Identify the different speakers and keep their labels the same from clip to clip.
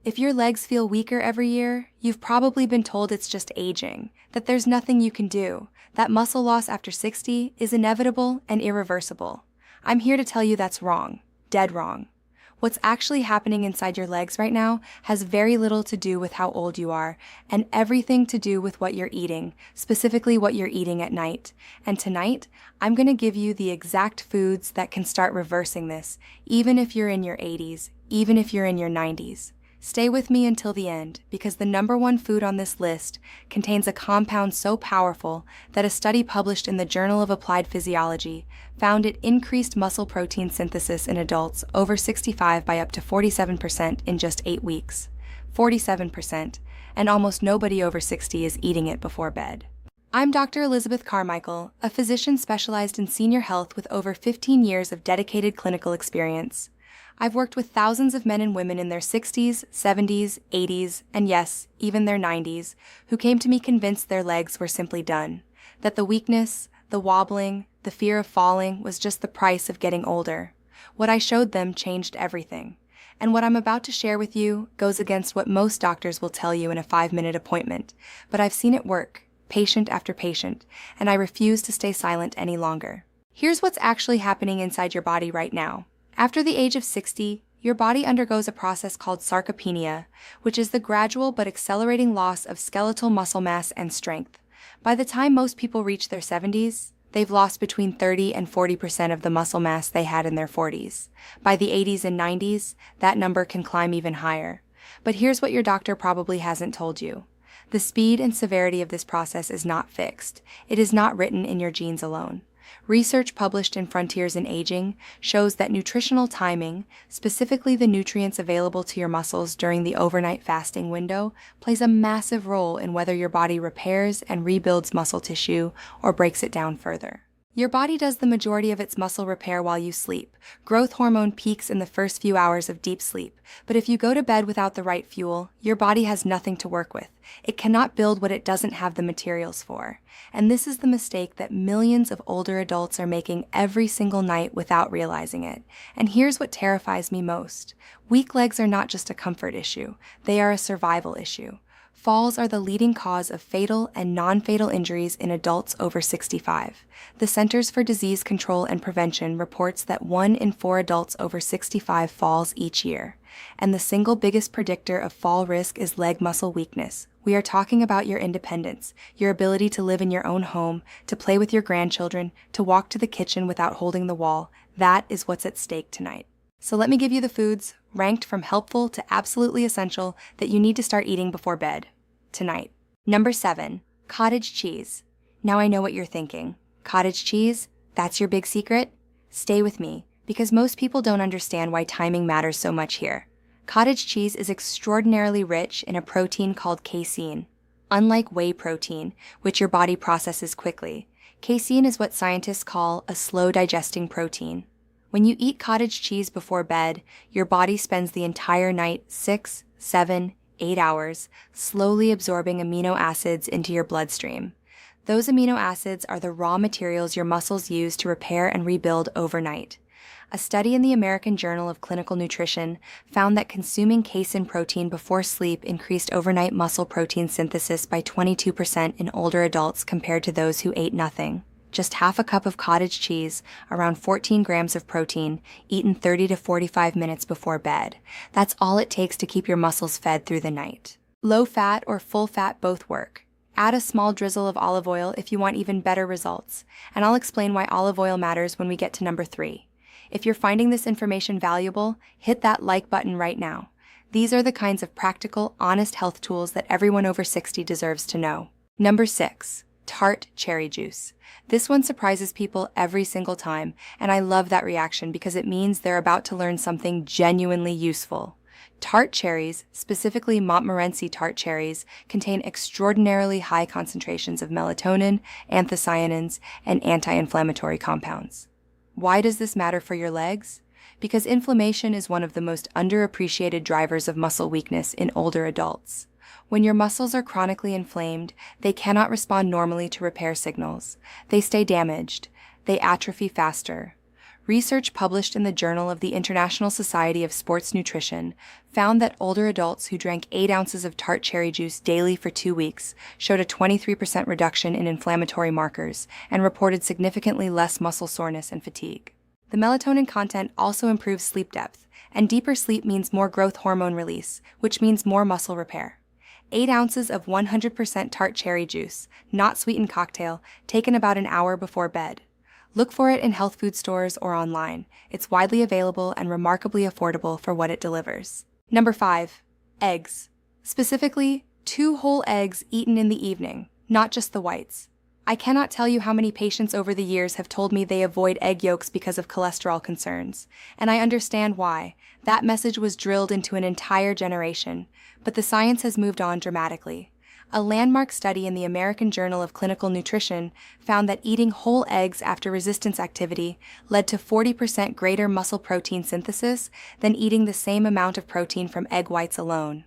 Speaker 1: If your legs feel weaker every year, you've probably been told it's just aging, that there's nothing you can do, that muscle loss after 60 is inevitable and irreversible. I'm here to tell you that's wrong, dead wrong. What's actually happening inside your legs right now has very little to do with how old you are, and everything to do with what you're eating, specifically what you're eating at night. And tonight, I'm going to give you the exact foods that can start reversing this, even if you're in your 80s, even if you're in your 90s. Stay with me until the end, because the #1 food on this list contains a compound so powerful that a study published in the Journal of Applied Physiology found it increased muscle protein synthesis in adults over 65 by up to 47% in just 8 weeks. 47%, and almost nobody over 60 is eating it before bed. I'm Dr. Elizabeth Carmichael, a physician specialized in senior health with over 15 years of dedicated clinical experience. I've worked with thousands of men and women in their 60s, 70s, 80s, and yes, even their 90s, who came to me convinced their legs were simply done, that the weakness, the wobbling, the fear of falling was just the price of getting older. What I showed them changed everything. And what I'm about to share with you goes against what most doctors will tell you in a 5-minute appointment, but I've seen it work, patient after patient, and I refuse to stay silent any longer. Here's what's actually happening inside your body right now. After the age of 60, your body undergoes a process called sarcopenia, which is the gradual but accelerating loss of skeletal muscle mass and strength. By the time most people reach their 70s, they've lost between 30 and 40% of the muscle mass they had in their 40s. By the 80s and 90s, that number can climb even higher. But here's what your doctor probably hasn't told you. The speed and severity of this process is not fixed. It is not written in your genes alone. Research published in Frontiers in Aging shows that nutritional timing, specifically the nutrients available to your muscles during the overnight fasting window, plays a massive role in whether your body repairs and rebuilds muscle tissue or breaks it down further. Your body does the majority of its muscle repair while you sleep. Growth hormone peaks in the first few hours of deep sleep. But if you go to bed without the right fuel, your body has nothing to work with. It cannot build what it doesn't have the materials for. And this is the mistake that millions of older adults are making every single night without realizing it. And here's what terrifies me most. Weak legs are not just a comfort issue. They are a survival issue. Falls are the leading cause of fatal and non-fatal injuries in adults over 65. The Centers for Disease Control and Prevention reports that 1 in 4 adults over 65 falls each year. And the single biggest predictor of fall risk is leg muscle weakness. We are talking about your independence, your ability to live in your own home, to play with your grandchildren, to walk to the kitchen without holding the wall. That is what's at stake tonight. So let me give you the foods, ranked from helpful to absolutely essential, that you need to start eating before bed tonight. Number 7, cottage cheese. Now I know what you're thinking. Cottage cheese? That's your big secret? Stay with me, because most people don't understand why timing matters so much here. Cottage cheese is extraordinarily rich in a protein called casein. Unlike whey protein, which your body processes quickly, casein is what scientists call a slow-digesting protein. When you eat cottage cheese before bed, your body spends the entire night 6, 7, 8 hours, slowly absorbing amino acids into your bloodstream. Those amino acids are the raw materials your muscles use to repair and rebuild overnight. A study in the American Journal of Clinical Nutrition found that consuming casein protein before sleep increased overnight muscle protein synthesis by 22% in older adults compared to those who ate nothing. Just half a cup of cottage cheese, around 14 grams of protein, eaten 30 to 45 minutes before bed. That's all it takes to keep your muscles fed through the night. Low fat or full fat both work. Add a small drizzle of olive oil if you want even better results, and I'll explain why olive oil matters when we get to number 3. If you're finding this information valuable, hit that like button right now. These are the kinds of practical, honest health tools that everyone over 60 deserves to know. Number 6. Tart cherry juice. This one surprises people every single time, and I love that reaction because it means they're about to learn something genuinely useful. Tart cherries, specifically Montmorency tart cherries, contain extraordinarily high concentrations of melatonin, anthocyanins, and anti-inflammatory compounds. Why does this matter for your legs? Because inflammation is one of the most underappreciated drivers of muscle weakness in older adults. When your muscles are chronically inflamed, they cannot respond normally to repair signals. They stay damaged. They atrophy faster. Research published in the Journal of the International Society of Sports Nutrition found that older adults who drank 8 ounces of tart cherry juice daily for 2 weeks showed a 23% reduction in inflammatory markers and reported significantly less muscle soreness and fatigue. The melatonin content also improves sleep depth, and deeper sleep means more growth hormone release, which means more muscle repair. 8 ounces of 100% tart cherry juice, not sweetened cocktail, taken about an hour before bed. Look for it in health food stores or online. It's widely available and remarkably affordable for what it delivers. Number 5. Eggs. Specifically, 2 whole eggs eaten in the evening, not just the whites. I cannot tell you how many patients over the years have told me they avoid egg yolks because of cholesterol concerns, and I understand why. That message was drilled into an entire generation, but the science has moved on dramatically. A landmark study in the American Journal of Clinical Nutrition found that eating whole eggs after resistance activity led to 40% greater muscle protein synthesis than eating the same amount of protein from egg whites alone.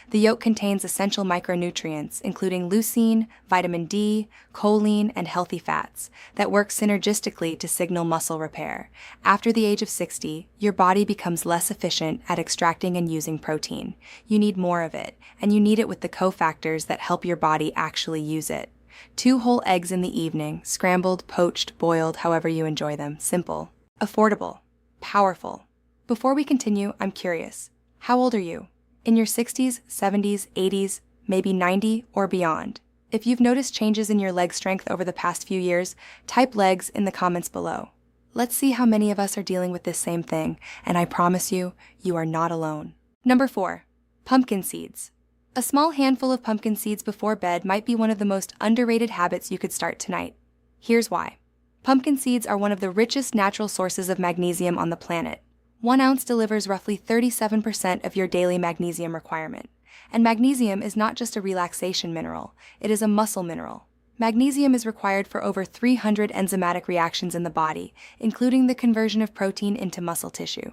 Speaker 1: The yolk contains essential micronutrients, including leucine, vitamin D, choline, and healthy fats, that work synergistically to signal muscle repair. After the age of 60, your body becomes less efficient at extracting and using protein. You need more of it, and you need it with the cofactors that help your body actually use it. 2 whole eggs in the evening, scrambled, poached, boiled, however you enjoy them. Simple, affordable, powerful. Before we continue, I'm curious. How old are you? In your 60s, 70s, 80s, maybe 90 or beyond. If you've noticed changes in your leg strength over the past few years, type legs in the comments below. Let's see how many of us are dealing with this same thing, and I promise you, you are not alone. Number 4. Pumpkin seeds. A small handful of pumpkin seeds before bed might be one of the most underrated habits you could start tonight. Here's why. Pumpkin seeds are one of the richest natural sources of magnesium on the planet. 1 ounce delivers roughly 37% of your daily magnesium requirement. And magnesium is not just a relaxation mineral, it is a muscle mineral. Magnesium is required for over 300 enzymatic reactions in the body, including the conversion of protein into muscle tissue.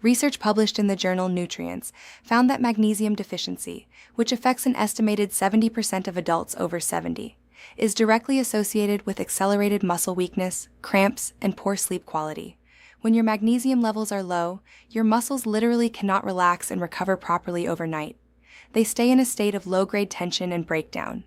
Speaker 1: Research published in the journal Nutrients found that magnesium deficiency, which affects an estimated 70% of adults over 70, is directly associated with accelerated muscle weakness, cramps, and poor sleep quality. When your magnesium levels are low, your muscles literally cannot relax and recover properly overnight. They stay in a state of low-grade tension and breakdown.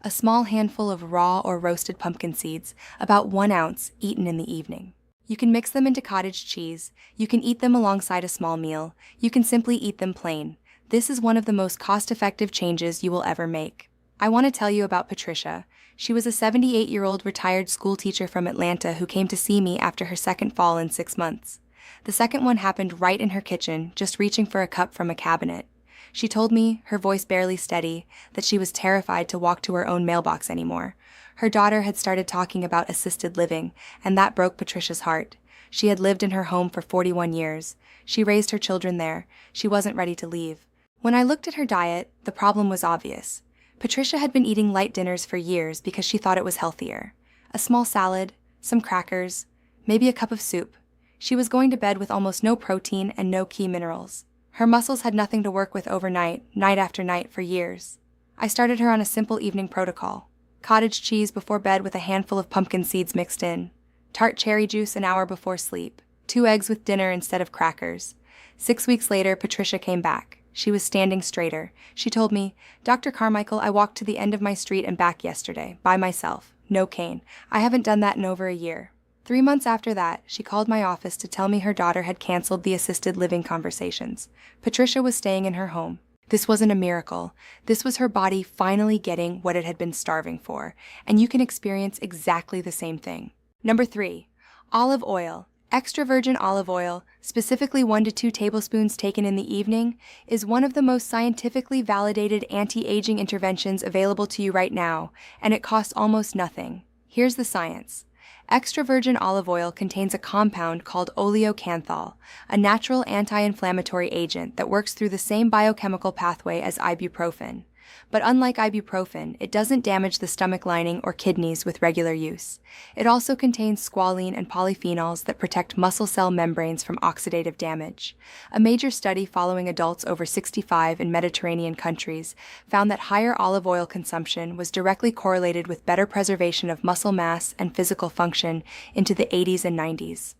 Speaker 1: A small handful of raw or roasted pumpkin seeds, about 1 ounce, eaten in the evening. You can mix them into cottage cheese, you can eat them alongside a small meal, you can simply eat them plain. This is one of the most cost-effective changes you will ever make. I want to tell you about Patricia. She was a 78-year-old retired school teacher from Atlanta who came to see me after her second fall in 6 months. The second one happened right in her kitchen, just reaching for a cup from a cabinet. She told me, her voice barely steady, that she was terrified to walk to her own mailbox anymore. Her daughter had started talking about assisted living, and that broke Patricia's heart. She had lived in her home for 41 years. She raised her children there. She wasn't ready to leave. When I looked at her diet, the problem was obvious. Patricia had been eating light dinners for years because she thought it was healthier. A small salad, some crackers, maybe a cup of soup. She was going to bed with almost no protein and no key minerals. Her muscles had nothing to work with overnight, night after night for years. I started her on a simple evening protocol. Cottage cheese before bed with a handful of pumpkin seeds mixed in. Tart cherry juice an hour before sleep. 2 eggs with dinner instead of crackers. 6 weeks later, Patricia came back. She was standing straighter. She told me, "Dr. Carmichael, I walked to the end of my street and back yesterday, by myself. No cane. I haven't done that in over a year." 3 months after that, she called my office to tell me her daughter had canceled the assisted living conversations. Patricia was staying in her home. This wasn't a miracle. This was her body finally getting what it had been starving for, and you can experience exactly the same thing. Number 3. Olive oil. Extra virgin olive oil, specifically 1 to 2 tablespoons taken in the evening, is one of the most scientifically validated anti-aging interventions available to you right now, and it costs almost nothing. Here's the science. Extra virgin olive oil contains a compound called oleocanthal, a natural anti-inflammatory agent that works through the same biochemical pathway as ibuprofen. But unlike ibuprofen, it doesn't damage the stomach lining or kidneys with regular use. It also contains squalene and polyphenols that protect muscle cell membranes from oxidative damage. A major study following adults over 65 in Mediterranean countries found that higher olive oil consumption was directly correlated with better preservation of muscle mass and physical function into the 80s and 90s.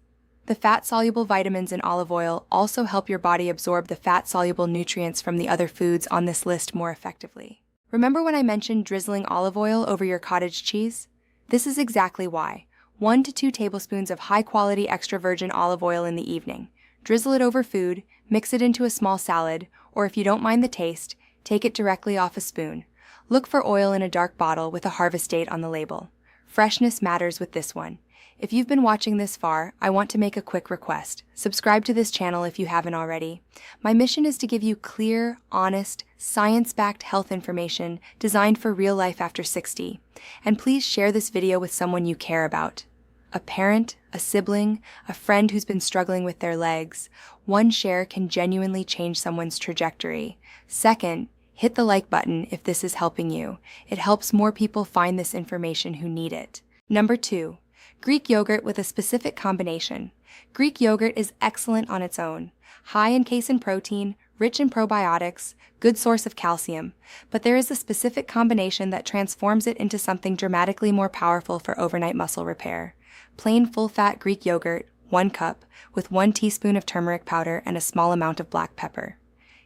Speaker 1: The fat-soluble vitamins in olive oil also help your body absorb the fat-soluble nutrients from the other foods on this list more effectively. Remember when I mentioned drizzling olive oil over your cottage cheese? This is exactly why. 1 to 2 tablespoons of high-quality extra virgin olive oil in the evening. Drizzle it over food, mix it into a small salad, or if you don't mind the taste, take it directly off a spoon. Look for oil in a dark bottle with a harvest date on the label. Freshness matters with this one. If you've been watching this far, I want to make a quick request. Subscribe to this channel if you haven't already. My mission is to give you clear, honest, science-backed health information designed for real life after 60. And please share this video with someone you care about. A parent, a sibling, a friend who's been struggling with their legs. One share can genuinely change someone's trajectory. Second, hit the like button if this is helping you. It helps more people find this information who need it. Number 2. Greek yogurt with a specific combination. Greek yogurt is excellent on its own. High in casein protein, rich in probiotics, good source of calcium. But there is a specific combination that transforms it into something dramatically more powerful for overnight muscle repair. Plain full-fat Greek yogurt, 1 cup, with 1 teaspoon of turmeric powder and a small amount of black pepper.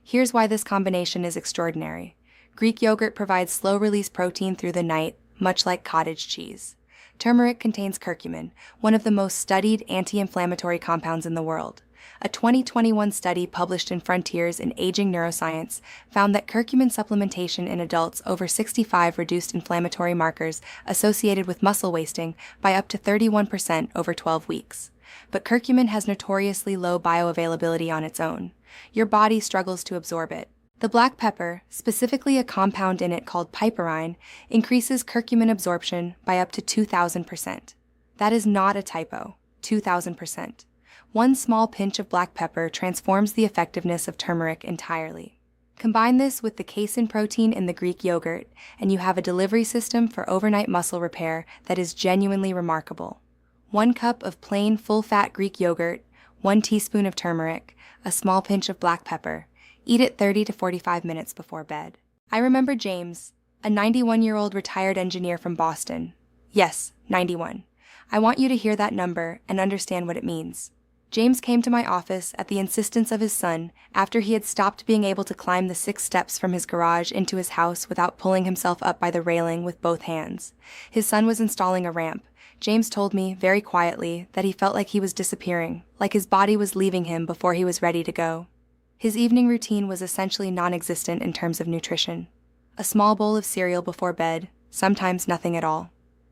Speaker 1: Here's why this combination is extraordinary. Greek yogurt provides slow-release protein through the night, much like cottage cheese. Turmeric contains curcumin, one of the most studied anti-inflammatory compounds in the world. A 2021 study published in Frontiers in Aging Neuroscience found that curcumin supplementation in adults over 65 reduced inflammatory markers associated with muscle wasting by up to 31% over 12 weeks. But curcumin has notoriously low bioavailability on its own. Your body struggles to absorb it. The black pepper, specifically a compound in it called piperine, increases curcumin absorption by up to 2,000%. That is not a typo, 2,000%. 1 small pinch of black pepper transforms the effectiveness of turmeric entirely. Combine this with the casein protein in the Greek yogurt, and you have a delivery system for overnight muscle repair that is genuinely remarkable. 1 cup of plain full-fat Greek yogurt, 1 teaspoon of turmeric, a small pinch of black pepper. Eat it 30 to 45 minutes before bed. I remember James, a 91-year-old retired engineer from Boston. Yes, 91. I want you to hear that number and understand what it means. James came to my office at the insistence of his son after he had stopped being able to climb the 6 steps from his garage into his house without pulling himself up by the railing with both hands. His son was installing a ramp. James told me, very quietly, that he felt like he was disappearing, like his body was leaving him before he was ready to go. His evening routine was essentially non-existent in terms of nutrition. A small bowl of cereal before bed, sometimes nothing at all.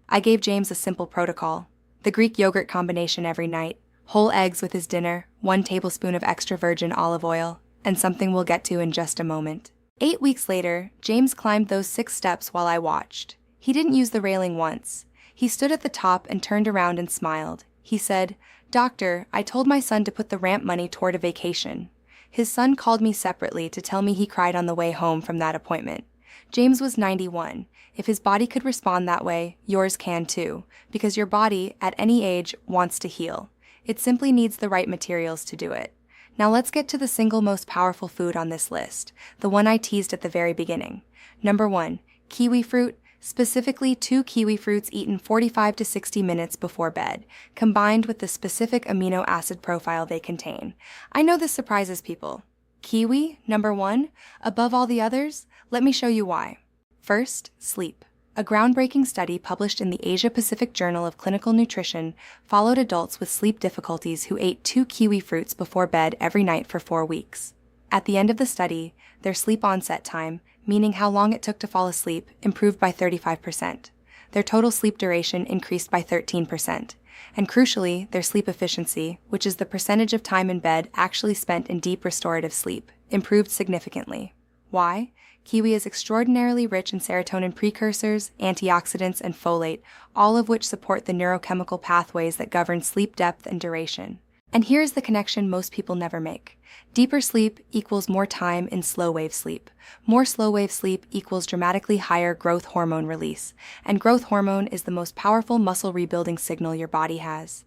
Speaker 1: I gave James a simple protocol. The Greek yogurt combination every night, whole eggs with his dinner, 1 tablespoon of extra virgin olive oil, and something we'll get to in just a moment. 8 weeks later, James climbed those 6 steps while I watched. He didn't use the railing once. He stood at the top and turned around and smiled. He said, "Doctor, I told my son to put the ramp money toward a vacation." His son called me separately to tell me he cried on the way home from that appointment. James was 91. If his body could respond that way, yours can too, because your body, at any age, wants to heal. It simply needs the right materials to do it. Now let's get to the single most powerful food on this list, the one I teased at the very beginning. Number 1, kiwi fruit, specifically 2 kiwi fruits eaten 45 to 60 minutes before bed, combined with the specific amino acid profile they contain. I know this surprises people. Kiwi, number 1, above all the others? Let me show you why. First, sleep. A groundbreaking study published in the Asia-Pacific Journal of Clinical Nutrition followed adults with sleep difficulties who ate 2 kiwi fruits before bed every night for 4 weeks. At the end of the study, their sleep onset time, meaning how long it took to fall asleep, improved by 35%. Their total sleep duration increased by 13%. And crucially, their sleep efficiency, which is the percentage of time in bed actually spent in deep restorative sleep, improved significantly. Why? Kiwi is extraordinarily rich in serotonin precursors, antioxidants, and folate, all of which support the neurochemical pathways that govern sleep depth and duration. And here's the connection most people never make. Deeper sleep equals more time in slow-wave sleep. More slow-wave sleep equals dramatically higher growth hormone release, and growth hormone is the most powerful muscle rebuilding signal your body has.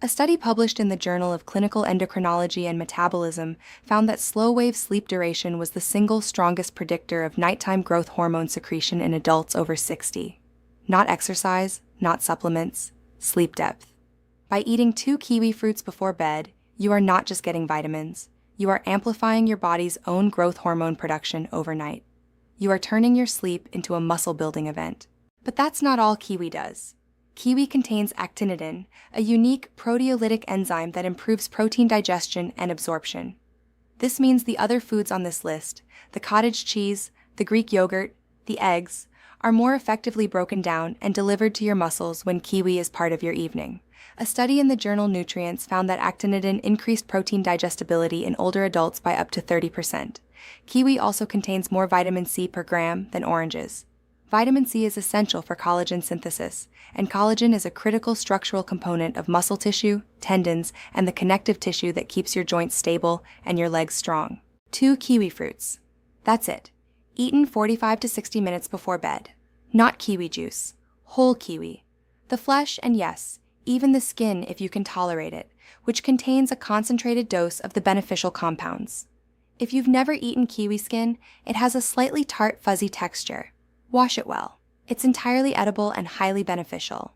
Speaker 1: A study published in the Journal of Clinical Endocrinology and Metabolism found that slow-wave sleep duration was the single strongest predictor of nighttime growth hormone secretion in adults over 60. Not exercise, not supplements, sleep depth. By eating 2 kiwi fruits before bed, you are not just getting vitamins. You are amplifying your body's own growth hormone production overnight. You are turning your sleep into a muscle-building event. But that's not all kiwi does. Kiwi contains actinitin, a unique proteolytic enzyme that improves protein digestion and absorption. This means the other foods on this list, the cottage cheese, the Greek yogurt, the eggs, are more effectively broken down and delivered to your muscles when kiwi is part of your evening. A study in the journal Nutrients found that actinitin increased protein digestibility in older adults by up to 30%. Kiwi also contains more vitamin C per gram than oranges. Vitamin C is essential for collagen synthesis, and collagen is a critical structural component of muscle tissue, tendons, and the connective tissue that keeps your joints stable and your legs strong. 2 kiwi fruits. That's it. Eaten 45 to 60 minutes before bed. Not kiwi juice. Whole kiwi. The flesh and yes, even the skin if you can tolerate it, which contains a concentrated dose of the beneficial compounds. If you've never eaten kiwi skin, it has a slightly tart, fuzzy texture. Wash it well. It's entirely edible and highly beneficial.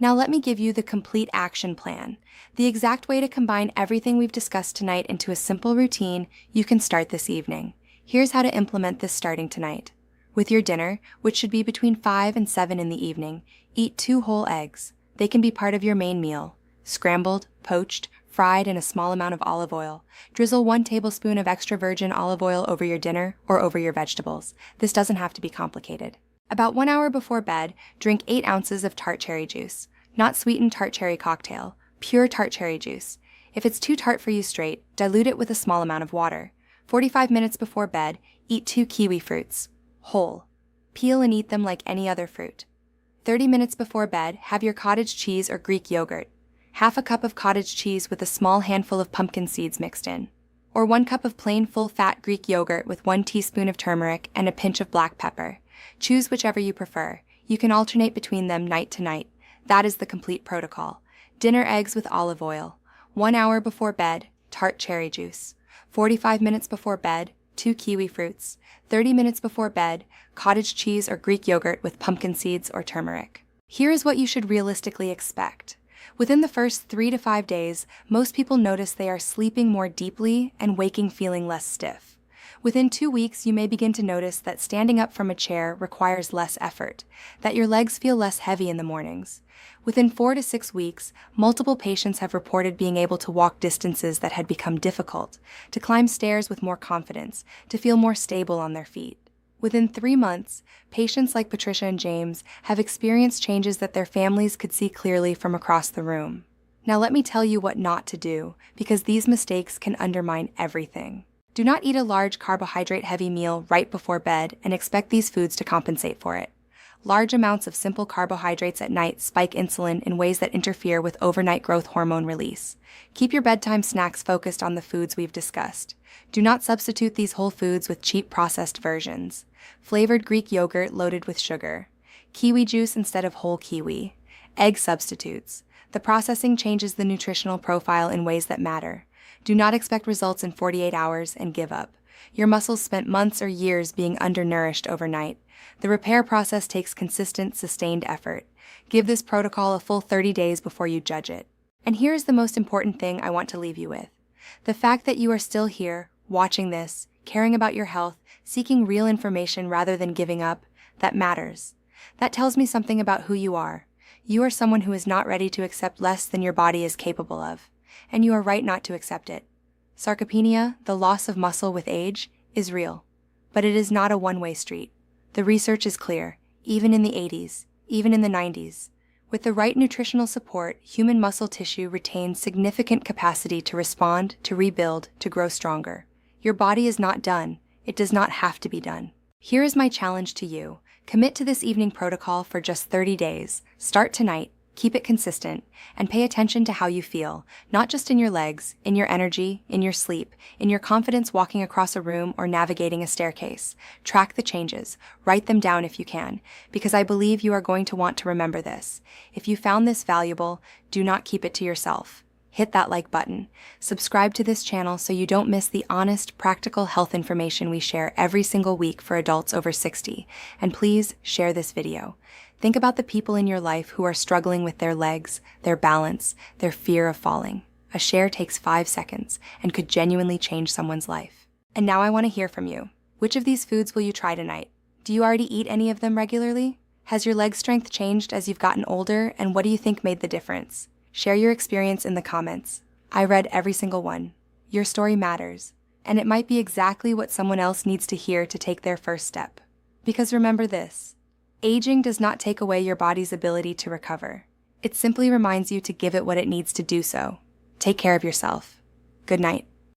Speaker 1: Now let me give you the complete action plan, the exact way to combine everything we've discussed tonight into a simple routine you can start this evening. Here's how to implement this starting tonight. With your dinner, which should be between 5 and 7 in the evening, eat 2 whole eggs. They can be part of your main meal. Scrambled, poached, fried in a small amount of olive oil. Drizzle 1 tablespoon of extra virgin olive oil over your dinner or over your vegetables. This doesn't have to be complicated. About 1 hour before bed, drink 8 ounces of tart cherry juice. Not sweetened tart cherry cocktail, pure tart cherry juice. If it's too tart for you straight, dilute it with a small amount of water. 45 minutes before bed, eat 2 kiwi fruits. Whole. Peel and eat them like any other fruit. 30 minutes before bed, have your cottage cheese or Greek yogurt. Half a cup of cottage cheese with a small handful of pumpkin seeds mixed in. Or 1 cup of plain full-fat Greek yogurt with 1 teaspoon of turmeric and a pinch of black pepper. Choose whichever you prefer. You can alternate between them night to night. That is the complete protocol. Dinner eggs with olive oil. 1 hour before bed, tart cherry juice. 45 minutes before bed, 2 kiwi fruits. 30 minutes before bed, cottage cheese or Greek yogurt with pumpkin seeds or turmeric. Here is what you should realistically expect. Within the first 3 to 5 days, most people notice they are sleeping more deeply and waking feeling less stiff. Within 2 weeks, you may begin to notice that standing up from a chair requires less effort, that your legs feel less heavy in the mornings. Within 4 to 6 weeks, multiple patients have reported being able to walk distances that had become difficult, to climb stairs with more confidence, to feel more stable on their feet. Within 3 months, patients like Patricia and James have experienced changes that their families could see clearly from across the room. Now let me tell you what not to do, because these mistakes can undermine everything. Do not eat a large carbohydrate-heavy meal right before bed and expect these foods to compensate for it. Large amounts of simple carbohydrates at night spike insulin in ways that interfere with overnight growth hormone release. Keep your bedtime snacks focused on the foods we've discussed. Do not substitute these whole foods with cheap processed versions. Flavored Greek yogurt loaded with sugar. Kiwi juice instead of whole kiwi. Egg substitutes. The processing changes the nutritional profile in ways that matter. Do not expect results in 48 hours and give up. Your muscles spent months or years being undernourished overnight. The repair process takes consistent, sustained effort. Give this protocol a full 30 days before you judge it. And here's the most important thing I want to leave you with. The fact that you are still here, watching this, caring about your health, seeking real information rather than giving up, that matters. That tells me something about who you are. You are someone who is not ready to accept less than your body is capable of. And you are right not to accept it. Sarcopenia, the loss of muscle with age, is real. But it is not a one-way street. The research is clear, even in the 80s, even in the 90s. With the right nutritional support, human muscle tissue retains significant capacity to respond, to rebuild, to grow stronger. Your body is not done. It does not have to be done. Here is my challenge to you. Commit to this evening protocol for just 30 days. Start tonight. Keep it consistent, and pay attention to how you feel, not just in your legs, in your energy, in your sleep, in your confidence walking across a room or navigating a staircase. Track the changes. Write them down if you can, because I believe you are going to want to remember this. If you found this valuable, do not keep it to yourself. Hit that like button. Subscribe to this channel so you don't miss the honest, practical health information we share every single week for adults over 60. And please share this video. Think about the people in your life who are struggling with their legs, their balance, their fear of falling. A share takes 5 seconds and could genuinely change someone's life. And now I want to hear from you. Which of these foods will you try tonight? Do you already eat any of them regularly? Has your leg strength changed as you've gotten older, and what do you think made the difference? Share your experience in the comments. I read every single one. Your story matters, and it might be exactly what someone else needs to hear to take their first step. Because remember this, aging does not take away your body's ability to recover. It simply reminds you to give it what it needs to do so. Take care of yourself. Good night.